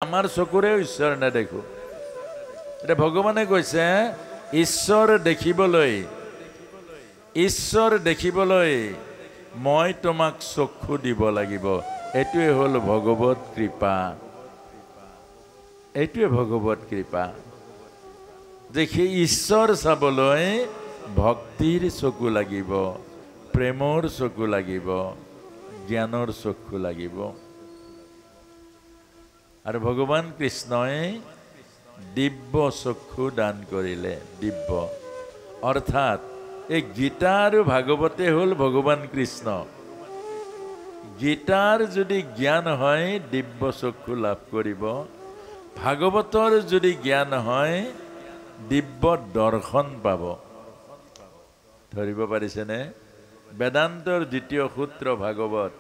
আমাৰ চকুৰেও ঈশ্বৰ নেদেখো। এতিয়া ভগৱানে কৈছে ঈশ্বৰ দেখিবলৈ মই তোমাক চক্ষু দিব লাগিব। এইটোৱে হ'ল ভগৱত কৃপা। এইটোৱে ভগৱত কৃপা যে সেই ঈশ্বৰ চাবলৈ ভক্তিৰ চকু লাগিব, প্ৰেমৰ চকু লাগিব, জ্ঞানৰ চক্ষু লাগিব। আৰু ভগৱান কৃষ্ণই দিব্য চক্ষু দান কৰিলে। দিব্য অৰ্থাৎ এই গীতা আৰু ভাগৱতে হ'ল ভগৱান কৃষ্ণ। গীতাৰ যদি জ্ঞান হয় দিব্য চক্ষু লাভ কৰিব, ভাগৱতৰ যদি জ্ঞান হয় দিব্য দৰ্শন পাব। ধৰিব পাৰিছেনে? বেদান্তৰ দ্বিতীয় সূত্ৰ ভাগৱত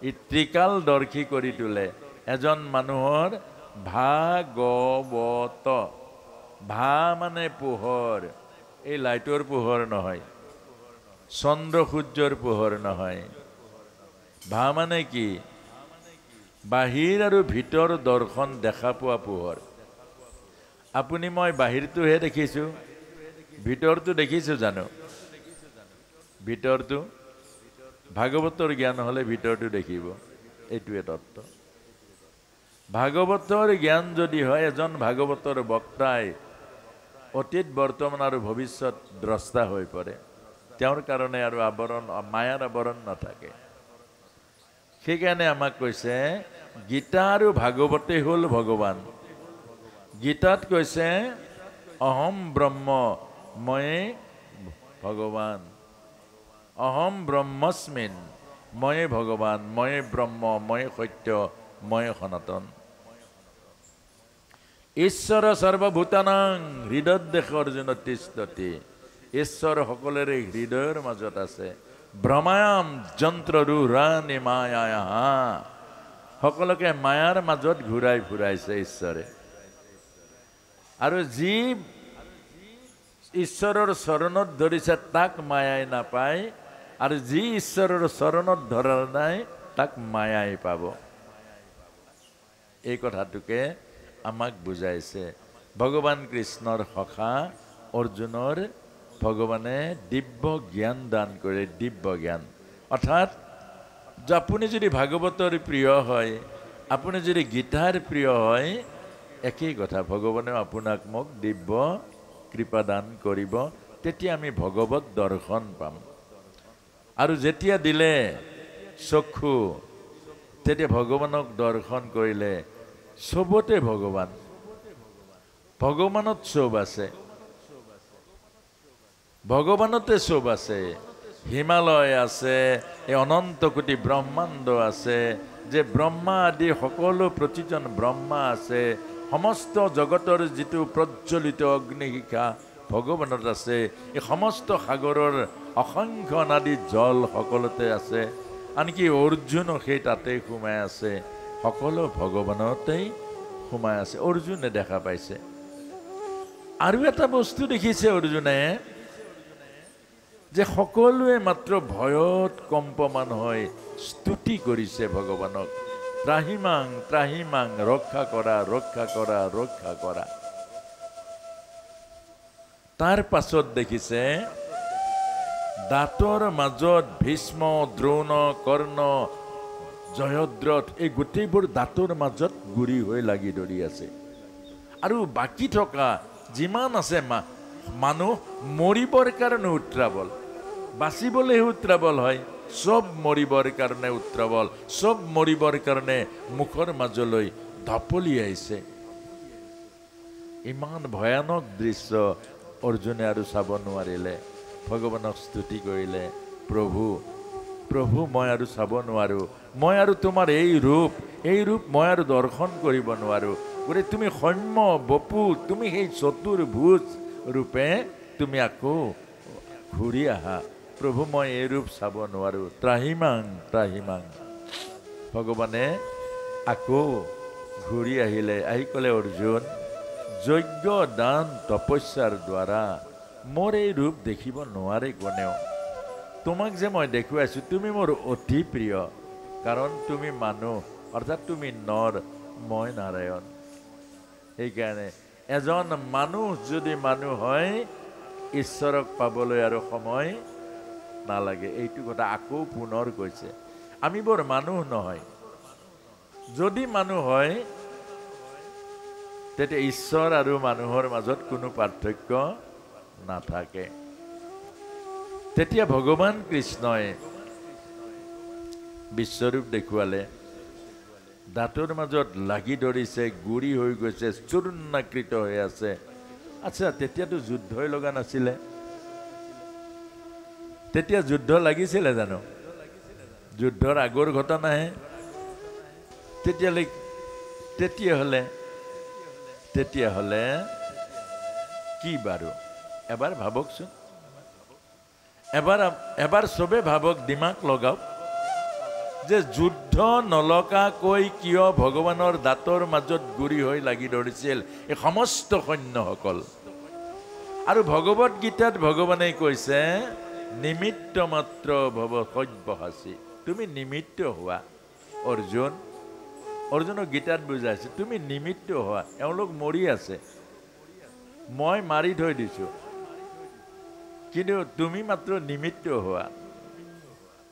ই ত্ৰিকালদৰ্শী কৰি তোলে এজন মানুহৰ ভাগৱত। ভা মানে পোহৰ, এই লাইটৰ পোহৰ নহয়, চন্দ্ৰ সূৰ্যৰ পোহৰ নহয়। ভা মানে কি? বাহিৰ আৰু ভিতৰ দৰ্শন দেখা পোৱা পোহৰ। আপুনি মই বাহিৰটোহে দেখিছোঁ, ভিতৰটো দেখিছোঁ জানো? ভিতৰটো ভাগৱতৰ জ্ঞান হ'লে ভিতৰটো দেখিব। এইটোৱে তত্ত্ব। ভাগৱতৰ জ্ঞান যদি হয় এজন ভাগৱতৰ বক্তাই অতীত বৰ্তমান আৰু ভৱিষ্যত দ্ৰষ্টা হৈ পৰে। তেওঁৰ কাৰণে আৰু আৱৰণ, মায়াৰ আৱৰণ নাথাকে। সেইকাৰণে আমাক কৈছে গীতা আৰু ভাগৱতে হ'ল ভগৱান। গীতাত কৈছে অহম ব্ৰহ্ম, ময়ে ভগৱান। অহম ব্ৰহ্মস্মিন, ময়ে ভগৱান, ময়ে ব্ৰহ্ম, ময়ে সত্য, ময়ে সনাতন। ঈশ্বৰ সৰ্বভূতানাং হৃদয়দেশ অৰ্জুন তিষ্ঠতি। ঈশ্বৰ সকলোৰে হৃদয়ৰ মাজত আছে। ভ্ৰমায়াম যন্ত্ৰৰুৰাণি মায়ায়া, সকলোকে মায়াৰ মাজত ঘূৰাই ফুৰাইছে ঈশ্বৰে। আৰু যি ঈশ্বৰৰ চৰণত ধৰিছে তাক মায়াই নাপায়, আৰু যি ঈশ্বৰৰ চৰণত ধৰা নাই তাক মায়াই পাব। এই কথাটোকে আমাক বুজাইছে ভগৱান কৃষ্ণৰ সখা অৰ্জুনৰ। ভগৱানে দিব্য জ্ঞান দান কৰে, দিব্য জ্ঞান। অৰ্থাৎ আপুনি যদি ভাগৱতৰ প্ৰিয় হয়, আপুনি যদি গীতাৰ প্ৰিয় হয়, একেই কথা। ভগৱানেও আপোনাক মোক দিব্য কৃপা দান কৰিব, তেতিয়া আমি ভগৱত দৰ্শন পাম। আৰু যেতিয়া দিলে চক্ষু, তেতিয়া ভগৱানক দৰ্শন কৰিলে চবতে ভগৱান। ভগৱানত চব আছে, ভগৱানতে চব আছে। হিমালয় আছে, এই অনন্ত কোটি ব্ৰহ্মাণ্ড আছে, যে ব্ৰহ্মা আদি সকলো প্ৰতিজন ব্ৰহ্মা আছে। সমস্ত জগতৰ যিটো প্ৰজ্বলিত অগ্নিশিখা ভগৱানত আছে। এই সমস্ত সাগৰৰ অসংখ্য অনাদি জল সকলোতে আছে। আনকি অৰ্জুনো সেই তাতেই সোমাই আছে। সকলো ভগৱানতেই সোমাই আছে। অৰ্জুনে দেখা পাইছে। আৰু এটা বস্তু দেখিছে অৰ্জুনে, যে সকলোৱে মাত্ৰ ভয়ত কম্পমান হৈ স্তুতি কৰিছে ভগৱানক। ত্ৰাহিমাং ত্ৰাহিমাং, ৰক্ষা কৰা, ৰক্ষা কৰা, ৰক্ষা কৰা। তাৰ পাছত দেখিছে দাঁতৰ মাজত ভীষ্ম, দ্ৰোণ, কৰ্ণ, জয়দ্ৰথ, এই গোটেইবোৰ দাঁতৰ মাজত গুৰি হৈ লাগি ধৰি আছে। আৰু বাকী থকা যিমান আছে মানুহ, মৰিবৰ কাৰণে উত্ৰাৱল, বাচিবলৈহে উত্ৰাৱল হয়। চব মৰিবৰ কাৰণে উত্ৰাৱল, চব মৰিবৰ কাৰণে মুখৰ মাজলৈ ঢপলি আহিছে। ইমান ভয়ানক দৃশ্য অৰ্জুনে আৰু চাব নোৱাৰিলে। ভগৱানক স্তুতি কৰিলে, প্ৰভু প্ৰভু মই আৰু চাব নোৱাৰোঁ, মই আৰু তোমাৰ এই ৰূপ মই আৰু দৰ্শন কৰিব নোৱাৰোঁ। গতিকে তুমি সৌম্য বপু, তুমি সেই চতুৰ্ভুজ ৰূপে তুমি আকৌ ঘূৰি আহা। প্ৰভু মই এই ৰূপ চাব নোৱাৰোঁ। ত্ৰাহিমাং ত্ৰাহিমাং। ভগৱানে আকৌ ঘূৰি আহিলে, আহি ক'লে অৰ্জুন, যজ্ঞ দান তপস্যাৰ দ্বাৰা মোৰ এই ৰূপ দেখিব নোৱাৰে কোনেও। তোমাক যে মই দেখুৱাইছোঁ, তুমি মোৰ অতি প্ৰিয়, কাৰণ তুমি মানুহ, অৰ্থাৎ তুমি নৰ, মই নাৰায়ণ। সেইকাৰণে এজন মানুহ যদি মানুহ হয় ঈশ্বৰক পাবলৈ আৰু সময় নালাগে। এইটো কথা আকৌ পুনৰ কৈছে। আমি বৰ মানুহ নহয়। যদি মানুহ হয় তেতিয়া ঈশ্বৰ আৰু মানুহৰ মাজত কোনো পাৰ্থক্য নাথাকে। তেতিয়া ভগৱান কৃষ্ণই বিশ্বৰূপ দেখুৱালে, দাঁতৰ মাজত লাগি ধৰিছে, গুৰি হৈ গৈছে, চূৰ্ণাকৃত হৈ আছে। আচ্ছা, তেতিয়াতো যুদ্ধই লগা নাছিলে। তেতিয়া যুদ্ধ লাগিছিলে জানো? যুদ্ধৰ আগৰ ঘটনাহে। তেতিয়াহ'লে কি বাৰু? এবাৰ ভাবকচোন, এবাৰ চবে ভাবক, দিমাগ লগাওক যে যুদ্ধ নলগাকৈ কিয় ভগৱানৰ দাঁতৰ মাজত গুৰি হৈ লাগি ধৰিছিল এই সমস্ত সৈন্যসকল। আৰু ভগৱত গীতাত ভগৱানে কৈছে নিমিত্ত মাত্ৰ ভৱ সব্যসাচী। তুমি নিমিত্ত হোৱা। অৰ্জুনক গীতাত বুজাইছে তুমি নিমিত্ত হোৱা। এওঁলোক মৰি আছে, মই মাৰি থৈ দিছো, কিন্তু তুমি মাত্ৰ নিমিত্ত হোৱা।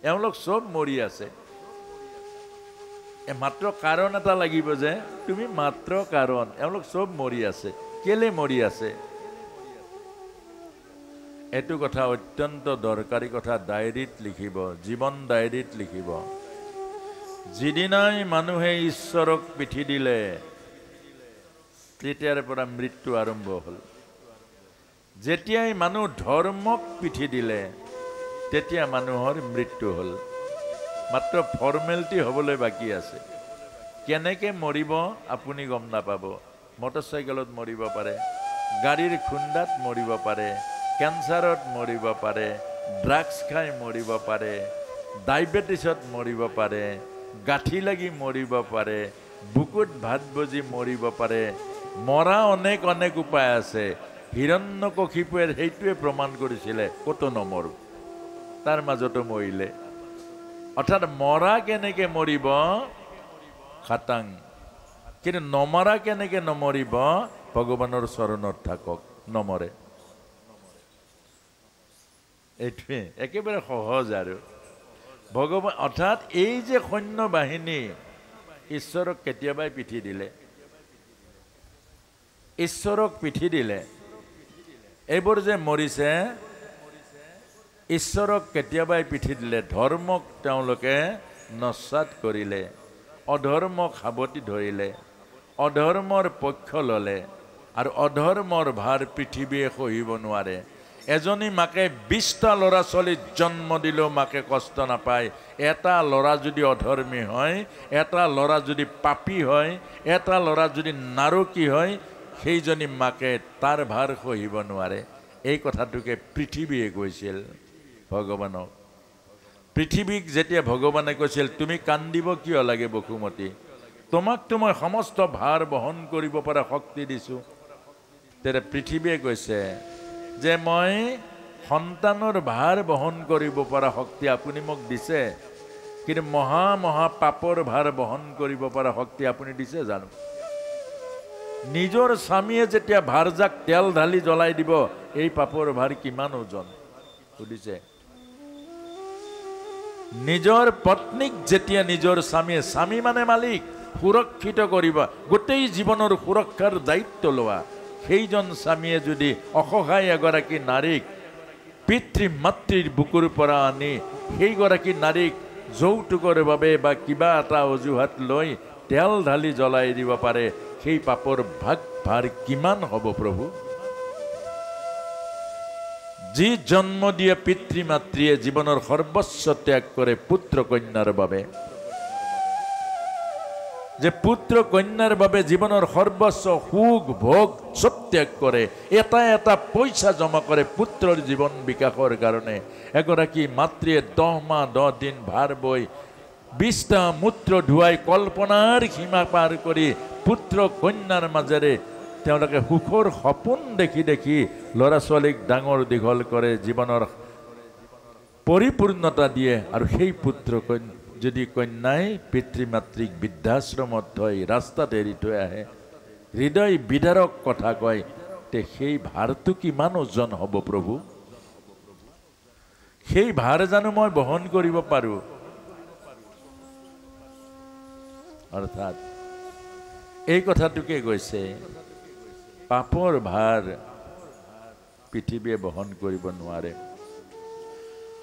এওঁলোক চব মৰি আছে, মাত্ৰ কাৰণ এটা লাগিব যে তুমি মাত্ৰ কাৰণ। এওঁলোক চব মৰি আছে। কেলে মৰি আছে? এইটো কথা অত্যন্ত দৰকাৰী কথা। ডায়েৰীত লিখিব, জীৱন ডায়েৰীত লিখিব। যিদিনাই মানুহে ঈশ্বৰক পিঠি দিলে তেতিয়াৰ পৰা মৃত্যু আৰম্ভ হ'ল। যেতিয়াই মানুহ ধৰ্মক পিঠি দিলে তেতিয়া মানুহৰ মৃত্যু হ'ল। মাত্ৰ ফৰ্মেলিটি হ'বলৈ বাকী আছে। কেনেকৈ মৰিব আপুনি গম নাপাব। মটৰচাইকেলত মৰিব পাৰে, গাড়ীৰ খুন্দাত মৰিব পাৰে, কেঞ্চাৰত মৰিব পাৰে, ড্ৰাগছ খাই মৰিব পাৰে, ডায়েবেটিছত মৰিব পাৰে, গাঁঠি লাগি মৰিব পাৰে, বুকুত ভাত বজি মৰিব পাৰে। মৰা অনেক অনেক উপায় আছে। হিৰণ্যকশিপুৱে সেইটোৱে প্ৰমাণ কৰিছিলে, ক'তো নমৰো, তাৰ মাজতো মৰিলে। অৰ্থাৎ মৰা কেনেকে মৰিব খাটাং, কিন্তু নমৰা কেনেকে নমৰিব? ভগৱানৰ চৰণত থাকক, নমৰে। এইটোৱে একেবাৰে সহজ। আৰু ভগৱান অৰ্থাৎ এই যে সৈন্য বাহিনী ঈশ্বৰক কেতিয়াবাই পিঠি দিলে, ঈশ্বৰক পিঠি দিলে। এইবোৰ যে মৰিছে ঈশ্বৰক কেতিয়াবাই পিঠি দিলে। ধৰ্মক তেওঁলোকে নস্বাত কৰিলে, অধৰ্মক সাৱটি ধৰিলে, অধৰ্মৰ পক্ষ ল'লে। আৰু অধৰ্মৰ ভাৰ পৃথিৱীয়ে সহিব নোৱাৰে। এজনী মাকে 20টা ল'ৰা ছোৱালীক জন্ম দিলেও মাকে কষ্ট নাপায়। এটা ল'ৰা যদি অধৰ্মী হয়, এটা ল'ৰা যদি পাপী হয়, এটা ল'ৰা যদি নাৰকী হয়, সেইজনী মাকে তাৰ ভাৰ সহিব নোৱাৰে। এই কথাটোকে পৃথিৱীয়ে কৈছিল ভগৱানক। পৃথিৱীক যেতিয়া ভগৱানে কৈছিল তুমি কান্দিব কিয় লাগে বসুমতী, তোমাকতো মই সমস্ত ভাৰ বহন কৰিব পৰা শক্তি দিছোঁ। তেতিয়া পৃথিৱীয়ে কৈছে যে মই সন্তানৰ ভাৰ বহন কৰিব পৰা শক্তি আপুনি মোক দিছে, কিন্তু মহা মহা পাপৰ ভাৰ বহন কৰিব পৰা শক্তি আপুনি দিছে জানো? নিজৰ স্বামীয়ে যেতিয়া ভাৰজাক তেল ঢালি জ্বলাই দিব, এই পাপৰ ভাৰ কিমান ওজন সুধিছে? নিজৰ পত্নীক যেতিয়া নিজৰ স্বামীয়ে, স্বামী মানে মালিক, সুৰক্ষিত কৰিব, গোটেই জীৱনৰ সুৰক্ষাৰ দায়িত্ব লোৱা, সেইজন স্বামীয়ে যদি অসহায় এগৰাকী নাৰীক পিতৃ মাতৃৰ বুকুৰ পৰা আনি সেইগৰাকী নাৰীক যৌতুকৰ বাবে বা কিবা এটা অজুহাত লৈ তেল ঢালি জ্বলাই দিব পাৰে, সেই পাপৰ ভাৰ কিমান হ'ব প্ৰভু? যি জন্ম দিয়ে পিতৃ মাতৃয়ে জীৱনৰ সৰ্বস্ব ত্যাগ কৰে পুত্ৰ কন্যাৰ বাবে, যে পুত্ৰ কন্যাৰ বাবে জীৱনৰ সৰ্বস্ব সুখ ভোগ চব ত্যাগ কৰে, এটা এটা পইচা জমা কৰে পুত্ৰৰ জীৱন বিকাশৰ কাৰণে। এগৰাকী মাতৃয়ে 10 মাহ 10 দিন ভাৰ বৈ 20টা মূত্ৰ ধুৱাই কল্পনাৰ সীমা পাৰ কৰি পুত্ৰ কন্যাৰ মাজেৰে তেওঁলোকে সুখৰ সপোন দেখি দেখি ল'ৰা ছোৱালীক ডাঙৰ দীঘল কৰে, জীৱনৰ পৰিপূৰ্ণতা দিয়ে। আৰু সেই পুত্ৰ যদি কন্যাই পিতৃ মাতৃক বৃদ্ধাশ্ৰমত থৈ ৰাস্তাত এৰি থৈ আহে, হৃদয় বিদাৰক কথা কয়, তে সেই ভাৰটো কিমান ওজন হ'ব প্ৰভু? সেই ভাৰ জানো মই বহন কৰিব পাৰোঁ? অৰ্থাৎ এই কথাটোকে কৈছে, পাপৰ ভাৰ পৃথিৱীয়ে বহন কৰিব নোৱাৰে।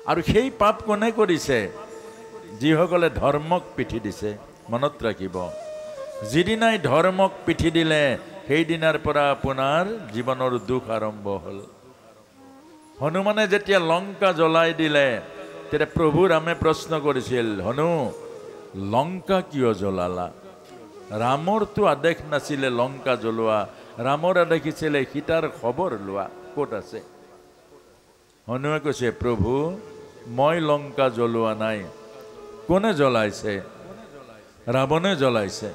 আৰু সেই পাপ কোনে কৰিছে? যিসকলে ধৰ্মক পিঠি দিছে। মনত ৰাখিব, যিদিনাই ধৰ্মক পিঠি দিলে সেইদিনাৰ পৰা আপোনাৰ জীৱনৰ দুখ আৰম্ভ হ'ল। হনুমানে যেতিয়া লংকা জ্বলাই দিলে, তেতিয়া প্ৰভু ৰামে প্ৰশ্ন কৰিছিল, হনু লংকা কিয় জ্বলালা? ৰামৰতো আদেশ নাছিলে লংকা জ্বলোৱা, ৰামৰ আদেশ আছিলে সীতাৰ খবৰ লোৱা, ক'ত আছে? হনুৱে কৈছে, প্ৰভু মই লংকা জ্বলোৱা নাই। কোনে জ্বলাইছে? ৰাৱণে জ্বলাইছে।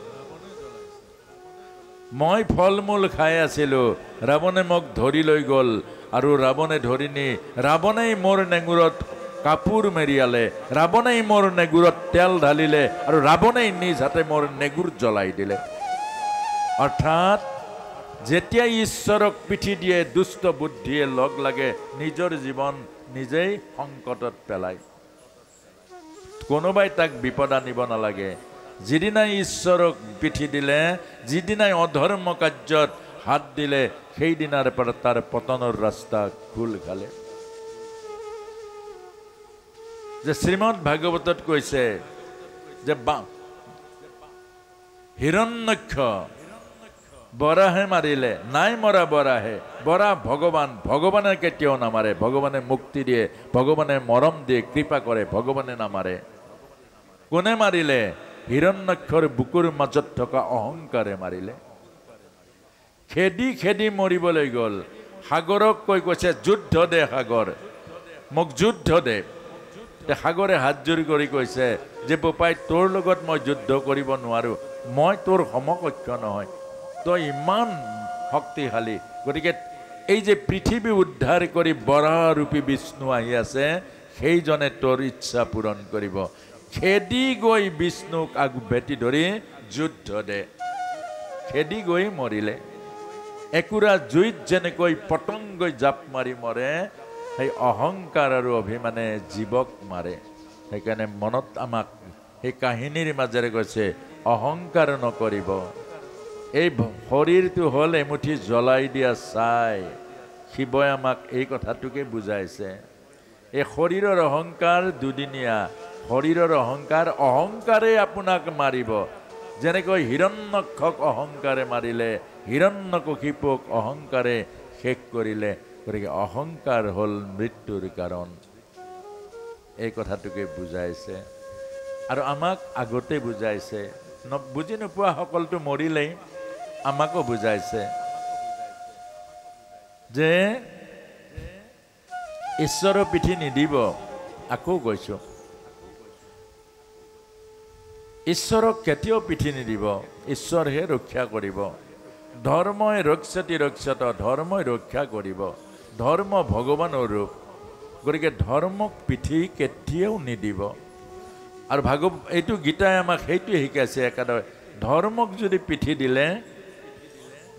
মই ফল মূল খাই আছিলোঁ, ৰাৱণে মোক ধৰি লৈ গ'ল, আৰু ৰাৱণে ধৰি নি ৰাৱণেই মোৰ নেগুৰত কাপোৰ মেৰিয়ালে, ৰাৱণেই মোৰ নেগুৰত তেল ঢালিলে, আৰু ৰাৱণেই নিজ হাতে মোৰ নেগুৰ জ্বলাই দিলে। অৰ্থাৎ যেতিয়া ঈশ্বৰক পিঠি দিয়ে, দুষ্ট বুদ্ধিয়ে লগ লাগে, নিজৰ জীৱন নিজেই সংকটত পেলায়। কোনোবাই তাক বিপদ আনিব নালাগে। যিদিনাই ঈশ্বৰক পিঠি দিলে, যিদিনাই অধৰ্ম কাৰ্যত হাত দিলে, সেইদিনাৰ পৰা তাৰ পতনৰ ৰাস্তা খোল খালে। যে শ্ৰীমদ ভাগৱতত কৈছে যে হিৰণ্যক্ষ বৰাহে মাৰিলে, নাই মৰা বৰাহে, বৰা ভগৱান, ভগৱানে কেতিয়াও নামাৰে, ভগৱানে মুক্তি দিয়ে, ভগৱানে মৰম দিয়ে, কৃপা কৰে, ভগৱানে নামাৰে। কোনে মাৰিলে? হিৰণ্যক্ষৰ বুকুৰ মাজত থকা অহংকাৰে মাৰিলে। খেদি খেদি মৰিবলৈ গ'ল। সাগৰক কৈছে যুদ্ধ দে সাগৰ, মোক যুদ্ধ দে। সাগৰে হাত জোৰ কৰি কৈছে যে বোপাই তোৰ লগত মই যুদ্ধ কৰিব নোৱাৰো, মই তোৰ সমকক্ষ নহয়, তই ইমান শক্তিশালী। গতিকে এই যে পৃথিৱী উদ্ধাৰ কৰি বৰাৰূপী বিষ্ণু আহি আছে, সেইজনে তোৰ ইচ্ছা পূৰণ কৰিব। খেদি গৈ বিষ্ণুক ভেটি ধৰি যুদ্ধ দে। খেদি গৈ মৰিলে। একুৰা জুইত যেনেকৈ পতংগই জাপ মাৰি মৰে, সেই অহংকাৰ আৰু অভিমানে জীৱক মাৰে। সেইকাৰণে মনত আমাক সেই কাহিনীৰ মাজেৰে কৈছে, অহংকাৰ নকৰিব। এই শৰীৰটো হ'ল এমুঠি জ্বলাই দিয়া ছাই। শিৱই আমাক এই কথাটোকে বুজাইছে। এই শৰীৰৰ অহংকাৰ দুদিনীয়া, শৰীৰৰ অহংকাৰ, অহংকাৰে আপোনাক মাৰিব। যেনেকৈ হিৰণ্যক্ষক অহংকাৰে মাৰিলে, হিৰণ্যকশিপুক অহংকাৰে শেষ কৰিলে। গতিকে অহংকাৰ হ'ল মৃত্যুৰ কাৰণ। এই কথাটোকে বুজাইছে আৰু আমাক আগতে বুজাইছে। বুজি নোপোৱা সকলটো মৰিলেই, আমাকো বুজাইছে যে ঈশ্বৰৰ পিঠি নিদিব। আকৌ কৈছো, ঈশ্বৰক কেতিয়াও পিঠি নিদিব, ঈশ্বৰহে ৰক্ষা কৰিব। ধৰ্মই ৰক্ষতি ৰক্ষত, ধৰ্মই ৰক্ষা কৰিব। ধৰ্ম ভগৱানৰ ৰূপ। গতিকে ধৰ্মক পিঠি কেতিয়াও নিদিব। আৰু এইটো গীতাই আমাক সেইটোৱে শিকাইছে একেদৰে। ধৰ্মক যদি পিঠি দিলে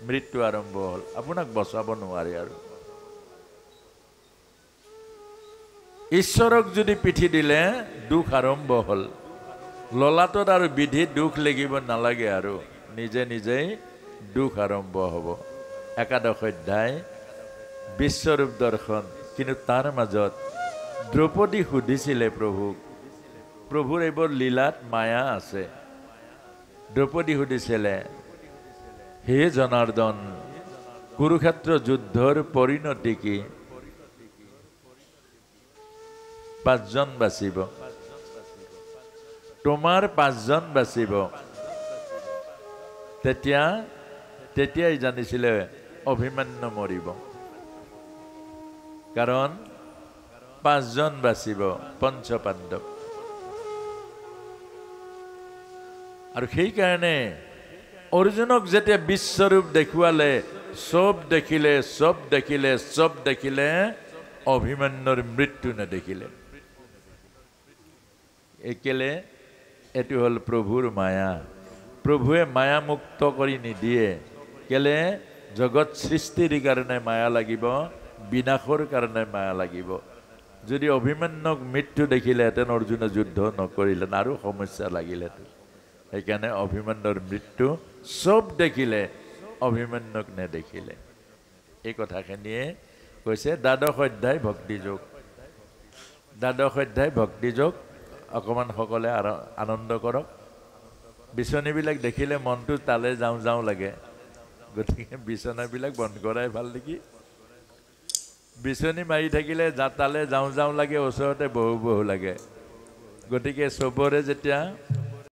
মৃত্যু আৰম্ভ হ'ল, আপোনাক বচাব নোৱাৰে। আৰু ঈশ্বৰক যদি পিঠি দিলে দুখ আৰম্ভ হ'ল। ললাটত আৰু বিধিত দুখ লাগিব নালাগে, আৰু নিজে নিজেই দুখ আৰম্ভ হ'ব। একাদশ অধ্যায় বিশ্বৰূপ দৰ্শন। কিন্তু তাৰ মাজত দ্ৰৌপদী সুধিছিলে প্ৰভুক, প্ৰভুৰ এইবোৰ লীলাত মায়া আছে। দ্ৰৌপদী সুধিছিলে, হে জনাৰ্দন, কুৰুক্ষেত্ৰ যুদ্ধৰ পৰিণতি কি? 5জন বাচিব, তোমাৰ 5জন বাচিব। তেতিয়াই জানিছিলে অভিমন্যু মৰিব। কাৰণ 5জন বাচিব, পঞ্চপাণ্ডৱ। আৰু সেইকাৰণে অৰ্জুনক যেতিয়া বিশ্বৰূপ দেখুৱালে, চব দেখিলে, অভিমন্যুৰ মৃত্যু নেদেখিলে। একেলে এইটো হ'ল প্ৰভুৰ মায়া। প্ৰভুৱে মায়া মুক্ত কৰি নিদিয়ে, কেলে জগত সৃষ্টিৰ কাৰণে মায়া লাগিব, বিনাশৰ কাৰণে মায়া লাগিব। যদি অভিমন্যুক মৃত্যু দেখিলেহেঁতেন অৰ্জুনে যুদ্ধ নকৰিলে, আৰু সমস্যা লাগিলেহেঁতেন। সেইকাৰণে অভিমন্যুৰ মৃত্যু চব দেখিলে, অভিমন্যুক নেদেখিলে। এই কথাখিনিয়ে কৈছে দ্বাদশ অধ্যায় ভক্তিযোগ। দ্বাদশ অধ্যায় ভক্তিযোগ অকণমান সকলে আনন্দ কৰক। বিচনীবিলাক দেখিলে মনটো তালে যাওঁ যাওঁ লাগে, গতিকে বিচনাবিলাক বন্ধ কৰাই ভাল নেকি? বিচনী মাৰি থাকিলে তালে যাওঁ যাওঁ লাগে, ওচৰতে বহু বহু লাগে। গতিকে চবৰে যেতিয়া